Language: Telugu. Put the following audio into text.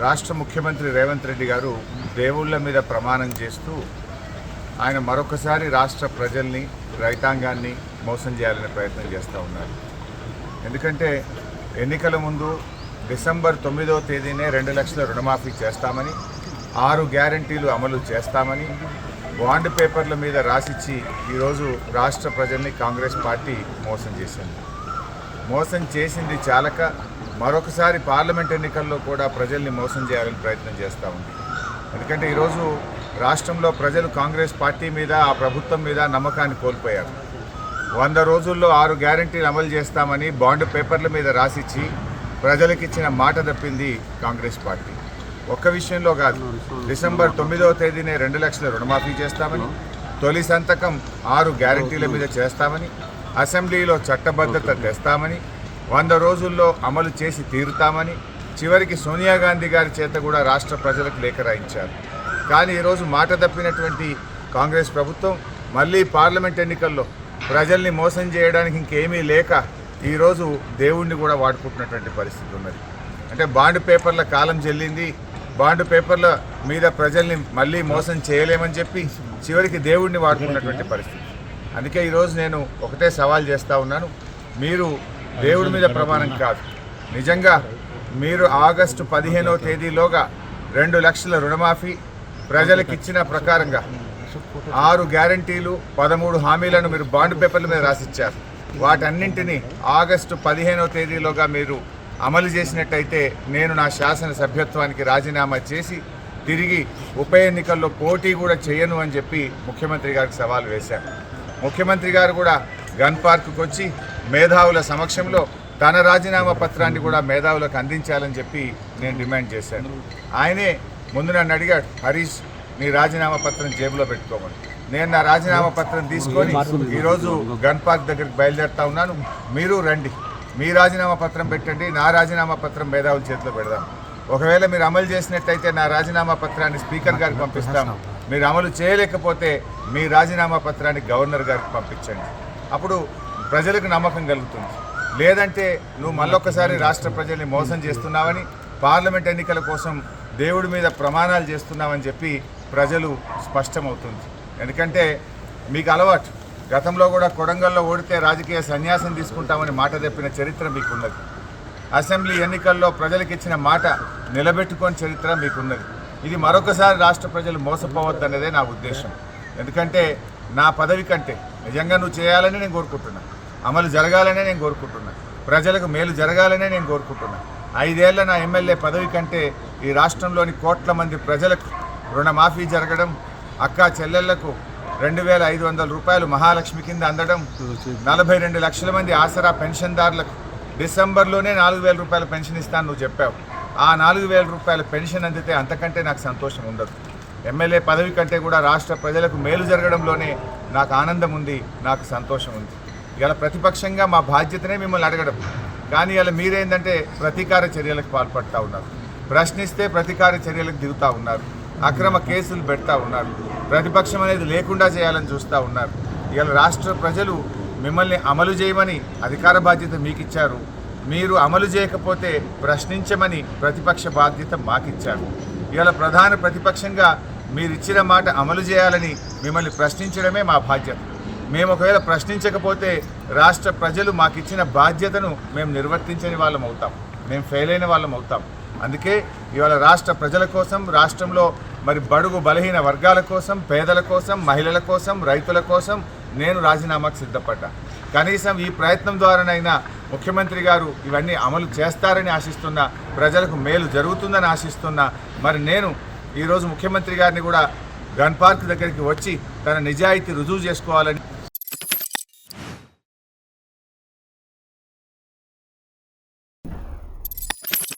రాష్ట్ర ముఖ్యమంత్రి రేవంత్ రెడ్డి గారు దేవుళ్ళ మీద ప్రమాణం చేస్తూ ఆయన మరొకసారి రాష్ట్ర ప్రజల్ని రైతాంగాన్ని మోసం చేయాలనే ప్రయత్నం చేస్తూ ఉన్నారు. ఎందుకంటే ఎన్నికల ముందు డిసెంబర్ 9వ తేదీనే 2 లక్షల రుణమాఫీ చేస్తామని, 6 గ్యారంటీలు అమలు చేస్తామని బాండ్ పేపర్ల మీద రాసిచ్చి ఈరోజు రాష్ట్ర ప్రజల్ని కాంగ్రెస్ పార్టీ మోసం చేసింది. మోసం చేసింది చాలక మరొకసారి పార్లమెంట్ ఎన్నికల్లో కూడా ప్రజల్ని మోసం చేయాలని ప్రయత్నం చేస్తూ ఉంది. ఎందుకంటే ఈరోజు రాష్ట్రంలో ప్రజలు కాంగ్రెస్ పార్టీ మీద, ఆ ప్రభుత్వం మీద నమ్మకాన్ని కోల్పోయారు. 100 రోజుల్లో 6 గ్యారంటీలు అమలు చేస్తామని బాండ్ పేపర్ల మీద రాసిచ్చి ప్రజలకు ఇచ్చిన మాట తప్పింది కాంగ్రెస్ పార్టీ. ఒక్క విషయంలో కాదు, డిసెంబర్ 9వ తేదీనే 2 లక్షల రుణమాఫీ చేస్తామని, తొలి సంతకం 6 గ్యారంటీల మీద చేస్తామని, అసెంబ్లీలో చట్టబద్ధత తెస్తామని, 100 రోజుల్లో అమలు చేసి తీరుతామని, చివరికి సోనియా గాంధీ గారి చేత కూడా రాష్ట్ర ప్రజలకు లేఖ రాయించారు. కానీ ఈరోజు మాట తప్పినటువంటి కాంగ్రెస్ ప్రభుత్వం మళ్ళీ పార్లమెంట్ ఎన్నికల్లో ప్రజల్ని మోసం చేయడానికి ఇంకేమీ లేక ఈరోజు దేవుణ్ణి కూడా వాడుకుంటున్నటువంటి పరిస్థితి ఉన్నది. అంటే బాండ్ పేపర్ల కాలం చెల్లింది, బాండ్ పేపర్ల మీద ప్రజల్ని మళ్ళీ మోసం చేయలేమని చెప్పి చివరికి దేవుణ్ణి వాడుకున్నటువంటి పరిస్థితి. అందుకే ఈరోజు నేను ఒకటే సవాల్ చేస్తూ ఉన్నాను, మీరు దేవుడి మీద ప్రమాణం కాదు, నిజంగా మీరు ఆగస్టు 15వ తేదీలోగా 2 లక్షల రుణమాఫీ ప్రజలకు ఇచ్చిన ప్రకారంగా 6 గ్యారంటీలు 13 హామీలను మీరు బాండ్ పేపర్ల మీద రాసిచ్చారు. వాటన్నింటినీ ఆగస్టు 15వ తేదీలోగా మీరు అమలు చేసినట్టయితే నేను నా శాసన సభ్యత్వానికి రాజీనామా చేసి తిరిగి ఉప ఎన్నికల్లో పోటీ కూడా చేయను అని చెప్పి ముఖ్యమంత్రి గారికి సవాల్ వేశాను. ముఖ్యమంత్రి గారు కూడా గన్ పార్క్కి వచ్చి మేధావుల సమక్షంలో తన రాజీనామా పత్రాన్ని కూడా మేధావులకు అందించాలని చెప్పి నేను డిమాండ్ చేశాను. ఆయనే ముందు నన్ను అడిగాడు, హరీష్ నీ రాజీనామా పత్రం జేబులో పెట్టుకోమని. నేను నా రాజీనామా పత్రం తీసుకొని ఈరోజు గన్ పార్క్ దగ్గరికి బయలుదేరుతా ఉన్నాను. మీరు రండి, మీ రాజీనామా పత్రం పెట్టండి, నా రాజీనామా పత్రం మేధావుల చేతిలో పెడదాం. ఒకవేళ మీరు అమలు చేసినట్టయితే నా రాజీనామా పత్రాన్ని స్పీకర్ గారికి పంపిస్తాము, మీరు అమలు చేయలేకపోతే మీ రాజీనామా పత్రాన్ని గవర్నర్ గారికి పంపించండి. అప్పుడు ప్రజలకు నమ్మకం కలుగుతుంది. లేదంటే నువ్వు మళ్ళొక్కసారి రాష్ట్ర ప్రజల్ని మోసం చేస్తున్నావని, పార్లమెంట్ ఎన్నికల కోసం దేవుడి మీద ప్రమాణాలు చేస్తున్నామని చెప్పి ప్రజలు స్పష్టమవుతుంది. ఎందుకంటే మీకు అలవాటు, గతంలో కూడా కొడంగల్లో ఓడితే రాజకీయ సన్యాసం తీసుకుంటామని మాట తెప్పిన చరిత్ర మీకున్నది. అసెంబ్లీ ఎన్నికల్లో ప్రజలకు ఇచ్చిన మాట నిలబెట్టుకొని చరిత్ర మీకున్నది. ఇది మరొకసారి రాష్ట్ర ప్రజలు మోసపోవద్దనేదే నా ఉద్దేశం. ఎందుకంటే నా పదవి కంటే నిజంగా నువ్వు చేయాలని నేను కోరుకుంటున్నా, అమలు జరగాలనే నేను కోరుకుంటున్నా, ప్రజలకు మేలు జరగాలనే నేను కోరుకుంటున్నా. 5 ఏళ్ల నా ఎమ్మెల్యే పదవి కంటే ఈ రాష్ట్రంలోని కోట్ల మంది ప్రజలకు రుణమాఫీ జరగడం, అక్కా చెల్లెళ్లకు 2500 రూపాయలు మహాలక్ష్మి కింద అందడం, 42 లక్షల మంది ఆసరా పెన్షన్దారులకు డిసెంబర్లోనే 4000 రూపాయల పెన్షన్ ఇస్తాను నువ్వు చెప్పావు. ఆ 4000 రూపాయల పెన్షన్ అందితే అంతకంటే నాకు సంతోషం ఉండదు. ఎమ్మెల్యే పదవి కంటే కూడా రాష్ట్ర ప్రజలకు మేలు జరగడంలోనే నాకు ఆనందం ఉంది, నాకు సంతోషం ఉంది. ఇలా ప్రతిపక్షంగా మా బాధ్యతనే మిమ్మల్ని అడగడం, కానీ ఇలా మీరేందంటే ప్రతీకార చర్యలకు పాల్పడుతూ ఉన్నారు. ప్రశ్నిస్తే ప్రతీకార చర్యలకు దిగుతూ ఉన్నారు, అక్రమ కేసులు పెడతా ఉన్నారు, ప్రతిపక్షం అనేది లేకుండా చేయాలని చూస్తూ ఉన్నారు. ఇలా రాష్ట్ర ప్రజలు మిమ్మల్ని అమలు చేయమని అధికార బాధ్యత మీకు ఇచ్చారు, మీరు అమలు చేయకపోతే ప్రశ్నించమని ప్రతిపక్ష బాధ్యత మాకిచ్చారు. ఇవాళ ప్రధాన ప్రతిపక్షంగా మీరు ఇచ్చిన మాట అమలు చేయాలని మిమ్మల్ని ప్రశ్నించడమే మా బాధ్యత. మేము ఒకవేళ ప్రశ్నించకపోతే రాష్ట్ర ప్రజలు మాకిచ్చిన బాధ్యతను మేము నిర్వర్తించని వాళ్ళం అవుతాం, మేము ఫెయిల్ అయిన వాళ్ళం అవుతాం. అందుకే ఇవాళ రాష్ట్ర ప్రజల కోసం, రాష్ట్రంలో మరి బడుగు బలహీన వర్గాల కోసం, పేదల కోసం, మహిళల కోసం, రైతుల కోసం నేను రాజీనామాకు సిద్ధపడ్డా. కనీసం ఈ ప్రయత్నం ద్వారానైనా ముఖ్యమంత్రి గారు ఇవన్నీ అమలు చేస్తారని ఆశిస్తున్నా, ప్రజలకు మేలు జరుగుతుందని ఆశిస్తున్నా. మరి నేను ఈరోజు ముఖ్యమంత్రి గారిని కూడా గన్ పార్క్ దగ్గరికి వచ్చి తన నిజాయితీ రుజువు చేసుకోవాలని